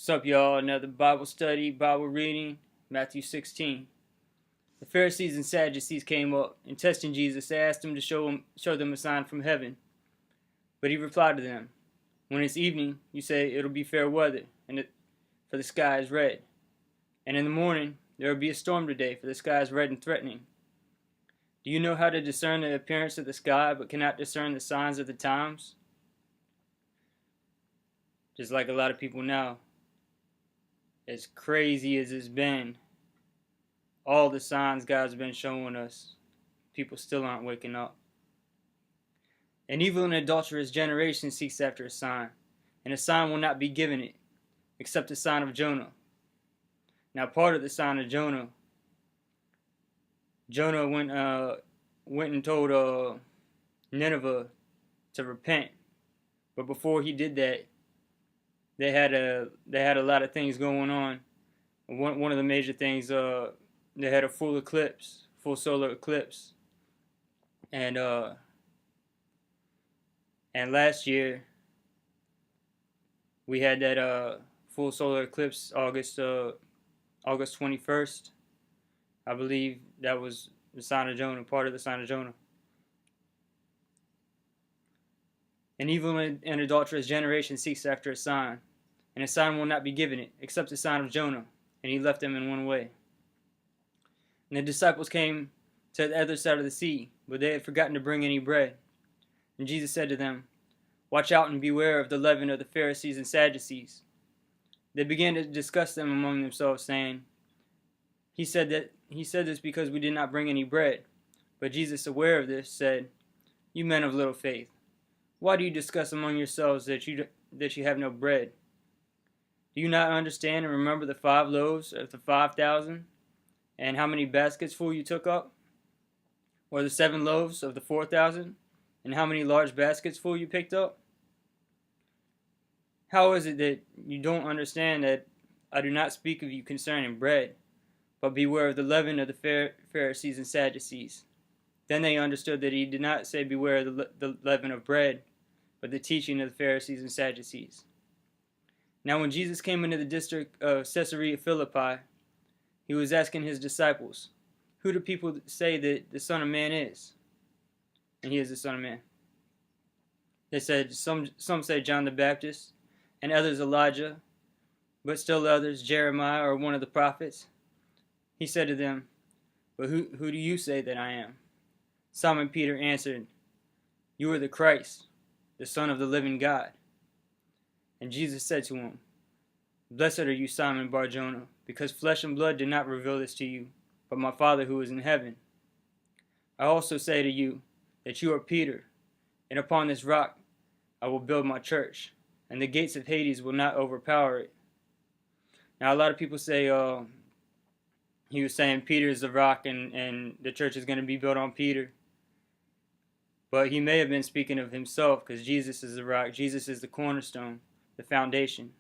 What's up, y'all? Another Bible study, Bible reading, Matthew 16. The Pharisees and Sadducees came up, and testing Jesus, they asked him to show them a sign from heaven. But he replied to them, "When it's evening, you say it'll be fair weather, for the sky is red. And in the morning, there will be a storm today, for the sky is red and threatening. Do you know how to discern the appearance of the sky, but cannot discern the signs of the times?" Just like a lot of people now. As crazy as it's been, all the signs God's been showing us, people still aren't waking up. An evil and adulterous generation seeks after a sign, and a sign will not be given it, except the sign of Jonah. Now, part of the sign of Jonah went and told Nineveh to repent, but before he did that, they had a lot of things going on. One of the major things, they had a full solar eclipse, and last year we had that full solar eclipse August 21st. I believe that was the sign of Jonah, part of the sign of Jonah. An evil and adulterous generation seeks after a sign, and a sign will not be given it, except the sign of Jonah. And he left them and went away. And the disciples came to the other side of the sea, but they had forgotten to bring any bread. And Jesus said to them, "Watch out and beware of the leaven of the Pharisees and Sadducees." They began to discuss them among themselves, saying, He said this because we did not bring any bread." But Jesus, aware of this, said, "You men of little faith, why do you discuss among yourselves that you have no bread? Do you not understand and remember the 5 loaves of the 5,000, and how many baskets full you took up? Or the 7 loaves of the 4,000, and how many large baskets full you picked up? How is it that you don't understand that I do not speak of you concerning bread, but beware of the leaven of the Pharisees and Sadducees?" Then they understood that he did not say beware of the leaven of bread, but the teaching of the Pharisees and Sadducees. Now when Jesus came into the district of Caesarea Philippi, he was asking his disciples, "Who do people say that the Son of Man is?" And he is the Son of Man. They said, some say John the Baptist, and others Elijah, but still others Jeremiah or one of the prophets. He said to them, "But who do you say that I am?" Simon Peter answered, "You are the Christ, the Son of the living God." And Jesus said to him, "Blessed are you, Simon Bar-Jonah, because flesh and blood did not reveal this to you, but my Father who is in heaven. I also say to you that you are Peter, and upon this rock I will build my church, and the gates of Hades will not overpower it." Now a lot of people say he was saying Peter is the rock and the church is going to be built on Peter. But he may have been speaking of himself, because Jesus is the rock. Jesus is the cornerstone, the foundation.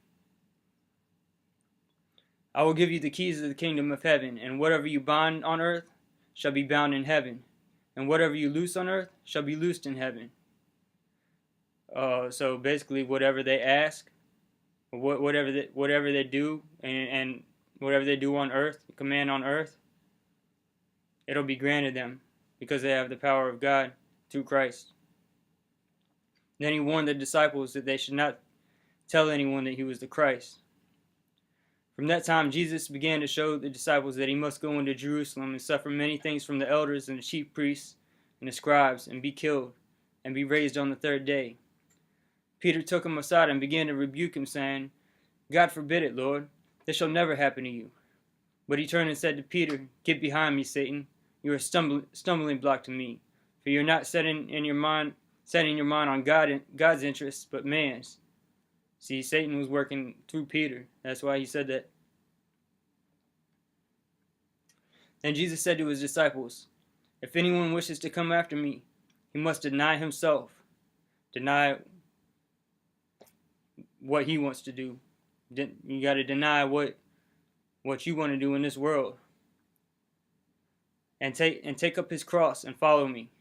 "I will give you the keys of the kingdom of heaven, and whatever you bind on earth shall be bound in heaven, and whatever you loose on earth shall be loosed in heaven." So basically, whatever they ask, whatever they do, and whatever they do on earth, command on earth, it'll be granted them, because they have the power of God through Christ. Then he warned the disciples that they should not tell anyone that he was the Christ. From that time, Jesus began to show the disciples that he must go into Jerusalem and suffer many things from the elders and the chief priests and the scribes, and be killed, and be raised on the 3rd day. Peter took him aside and began to rebuke him, saying, "God forbid it, Lord. This shall never happen to you." But he turned and said to Peter, "Get behind me, Satan. You are a stumbling block to me, for you're not setting your mind on God's interests, but man's." See, Satan was working through Peter. That's why he said that. Then Jesus said to his disciples, "If anyone wishes to come after me, he must deny himself." Deny what he wants to do. You got to deny what you want to do in this world. And take up his cross and follow me.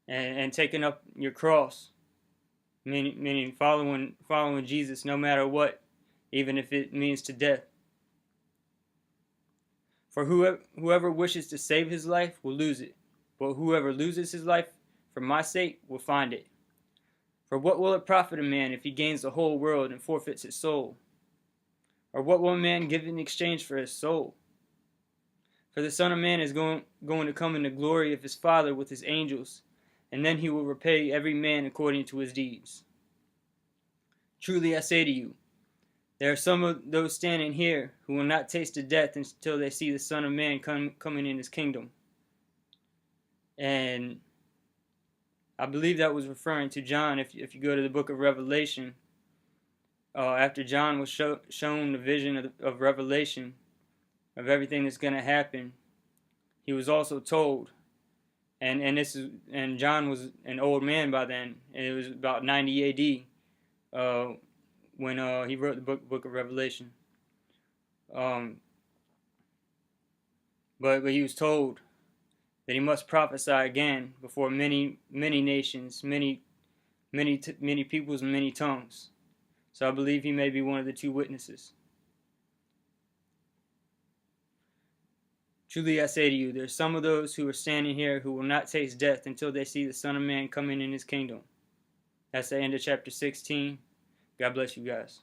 And taking up your cross meaning following Jesus no matter what, even if it means to death. For whoever wishes to save his life will lose it, but whoever loses his life for my sake will find it. For what will it profit a man if he gains the whole world and forfeits his soul? Or what will a man give in exchange for his soul? For the Son of Man is going to come in the glory of his Father with his angels, and then he will repay every man according to his deeds. Truly I say to you, there are some of those standing here who will not taste of death until they see the Son of Man coming in his kingdom. And I believe that was referring to John. If you go to the book of Revelation, after John was shown the vision of Revelation, of everything that's going to happen, he was also told, and John was an old man by then, and it was about 90 A.D. When he wrote the book of Revelation. But he was told that he must prophesy again before many nations, many peoples, and many tongues. So I believe he may be one of the two witnesses. Truly I say to you, there are some of those who are standing here who will not taste death until they see the Son of Man coming in his kingdom. That's the end of chapter 16. God bless you guys.